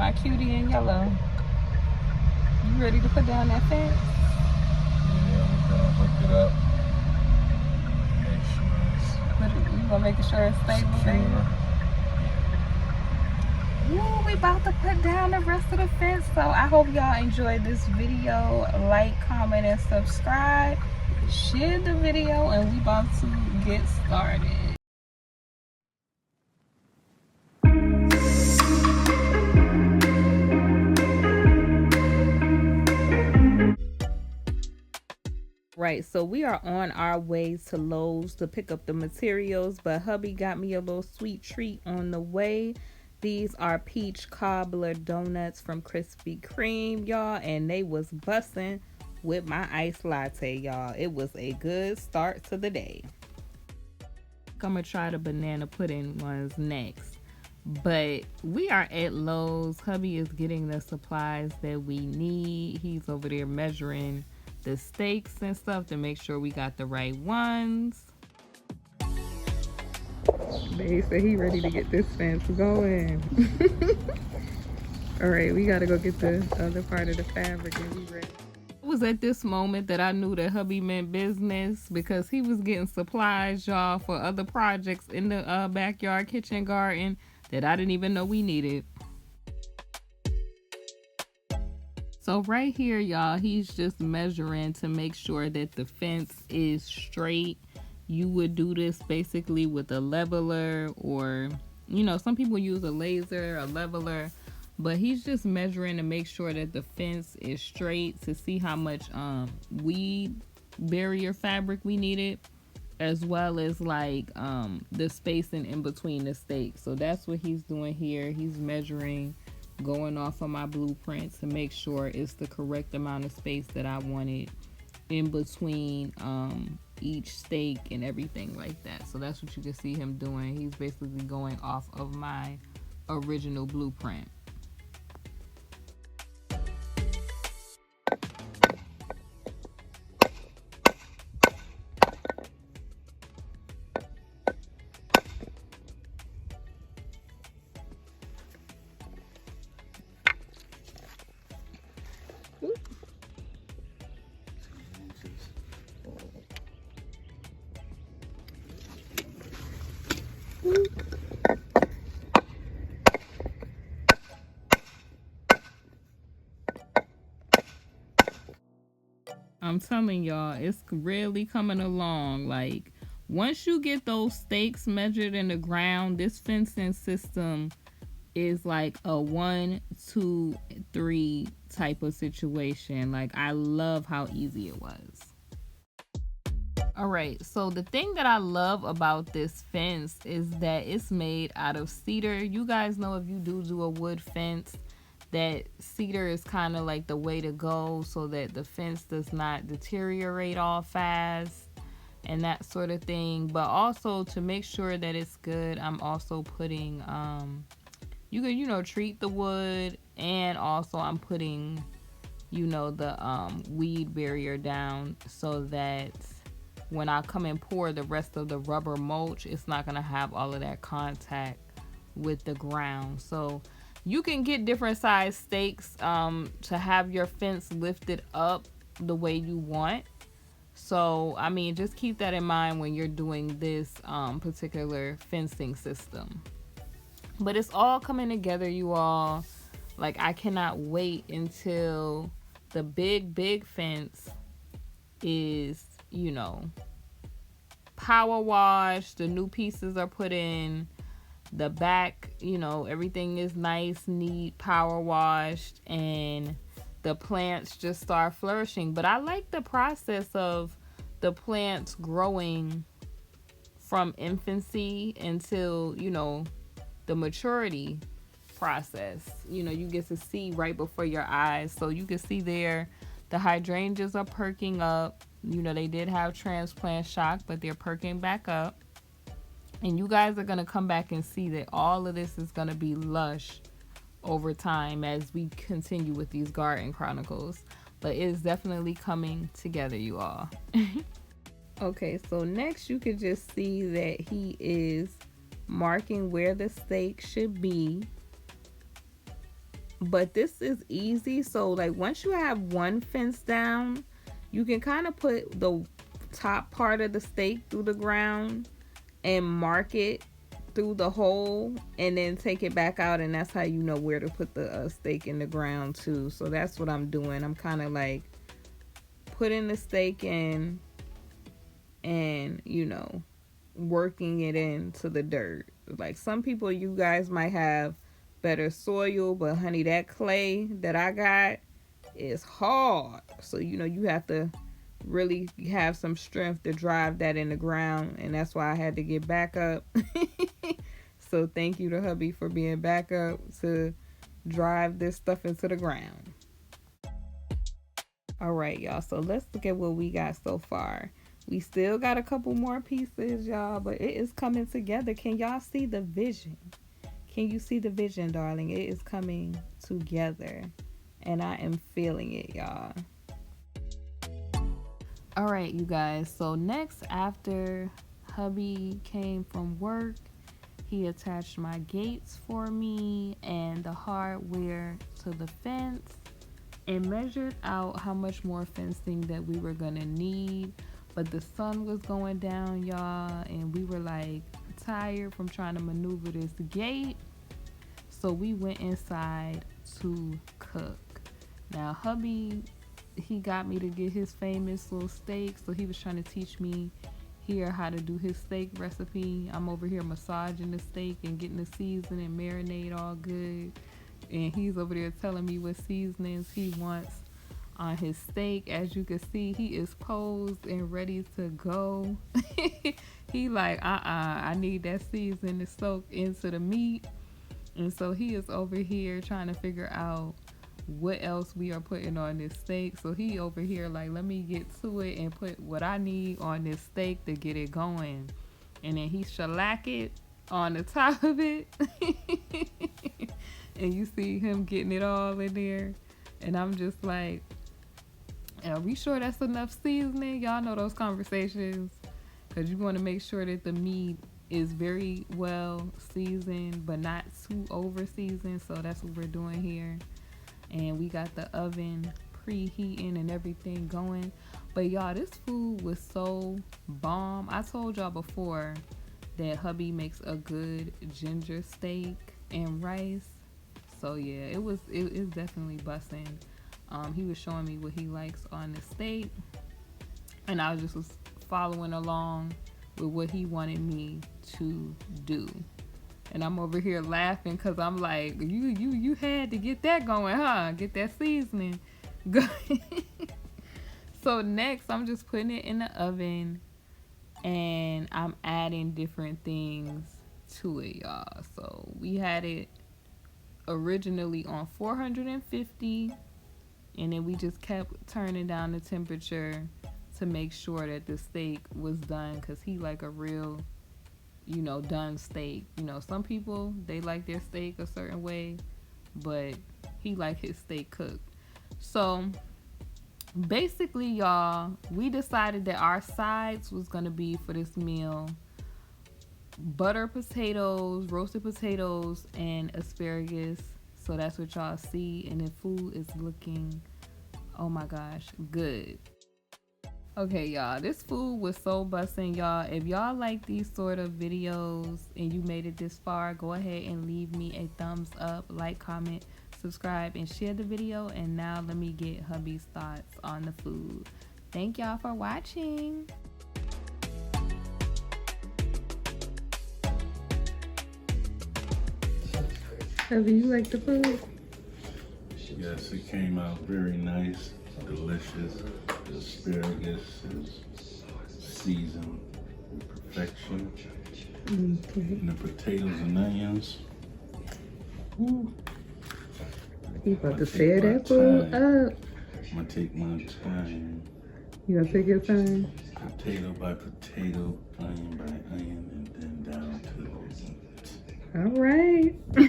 my cutie in yellow. You ready to put down that fence? Yeah, we're gonna hook it up. Make sure You gonna make sure it's stable, baby? Ooh, we about to put down the rest of the fence. So I hope y'all enjoyed this video. Like, comment, and subscribe. Share the video, and we about to get started. Right, so we are on our way to Lowe's to pick up the materials, but hubby got me a little sweet treat on the way. These are peach cobbler donuts from Krispy Kreme, y'all, and they was bussin' with my iced latte, y'all. It was a good start to the day. I'm gonna try the banana pudding ones next, but we are at Lowe's. Hubby is getting the supplies that we need. He's over there measuring the steaks and stuff to make sure we got the right ones. Babe said he ready to get this fence going. All right, we gotta go get the other part of the fabric and we ready. It was at this moment that I knew that hubby meant business, because he was getting supplies, y'all, for other projects in the backyard kitchen garden that I didn't even know we needed. So right here, y'all, he's just measuring to make sure that the fence is straight. You would do this basically with a leveler, or, you know, some people use a laser, a leveler, but he's just measuring to make sure that the fence is straight, to see how much weed barrier fabric we needed, as well as like the spacing in between the stakes. So that's what he's doing here. He's measuring, going off of my blueprints to make sure it's the correct amount of space that I wanted in between each stake and everything like that. So that's what you can see him doing. He's basically going off of my original blueprint. I'm telling y'all, it's really coming along. Like, once you get those stakes measured in the ground, this fencing system is like a 1, 2, 3 type of situation. Like, I love how easy it was. All right, so the thing that I love about this fence is that it's made out of cedar. You guys know, if you do a wood fence, that cedar is kind of like the way to go, so that the fence does not deteriorate all fast and that sort of thing. But also, to make sure that it's good, I'm also putting you can, you know, treat the wood, and also I'm putting, you know, the weed barrier down, so that when I come and pour the rest of the rubber mulch, it's not gonna have all of that contact with the ground. So you can get different size stakes to have your fence lifted up the way you want. So, I mean, just keep that in mind when you're doing this particular fencing system. But it's all coming together, you all. Like, I cannot wait until the big fence is, you know, power washed, the new pieces are put in, the back, you know, everything is nice, neat, power washed, and the plants just start flourishing. But I like the process of the plants growing from infancy until, you know, the maturity process. You know, you get to see right before your eyes. So you can see there, the hydrangeas are perking up. You know, they did have transplant shock, but they're perking back up. And you guys are going to come back and see that all of this is going to be lush over time as we continue with these garden chronicles. But it is definitely coming together, you all. Okay, so next you can just see that he is marking where the stake should be. But this is easy. So like once you have one fence down, you can kind of put the top part of the stake through the ground and mark it through the hole, and then take it back out, and that's how you know where to put the stake in the ground too. So that's what I'm doing. I'm kind of like putting the stake in and, you know, working it into the dirt. Like some people, you guys might have better soil, but honey, that clay that I got is hard. So, you know, you have to really have some strength to drive that in the ground, and that's why I had to get back up. So thank you to hubby for being back up to drive this stuff into the ground. All right, y'all, so let's look at what we got so far. We still got a couple more pieces, y'all, but it is coming together. Can y'all see the vision? Can you see the vision, darling? It is coming together, and I am feeling it, y'all. All right, you guys, so next, after hubby came from work, he attached my gates for me and the hardware to the fence and measured out how much more fencing that we were gonna need. But the sun was going down, y'all, and we were like tired from trying to maneuver this gate. So we went inside to cook. Now hubby, he got me to get his famous little steak, so he was trying to teach me here how to do his steak recipe. I'm over here massaging the steak and getting the season and marinade all good, and he's over there telling me what seasonings he wants on his steak. As you can see, he is posed and ready to go. He like, I need that season to soak into the meat. And so he is over here trying to figure out what else we are putting on this steak. So he over here like, let me get to it and put what I need on this steak to get it going. And then he shellac it on the top of it. And you see him getting it all in there. And I'm just like, are we sure that's enough seasoning? Y'all know those conversations, because you want to make sure that the meat is very well seasoned but not too over seasoned. So that's what we're doing here. And we got the oven preheating and everything going. But y'all, this food was so bomb. I told y'all before that hubby makes a good ginger steak and rice. So yeah, it is definitely busting. He was showing me what he likes on the steak, and I was just following along with what he wanted me to do. And I'm over here laughing because I'm like, you had to get that going, huh? Get that seasoning going. So next, I'm just putting it in the oven, and I'm adding different things to it, y'all. So we had it originally on 450, and then we just kept turning down the temperature to make sure that the steak was done, because he like a real, you know, done steak. You know, some people, they like their steak a certain way, but he like his steak cooked. So basically, y'all, we decided that our sides was gonna be for this meal butter potatoes, roasted potatoes, and asparagus. So that's what y'all see, and the food is looking, oh my gosh, good. Okay, y'all, this food was so bussin', y'all. If y'all like these sort of videos and you made it this far, go ahead and leave me a thumbs up, like, comment, subscribe, and share the video. And now let me get hubby's thoughts on the food. Thank y'all for watching. Hubby, you like the food? Yes, it came out very nice, delicious. The asparagus is seasoned with perfection. And the potatoes and onions. Ooh. You about to tear that food up. I'm gonna take my time. You gonna take your time? Potato by potato, onion by onion, and then down to the meat. All right.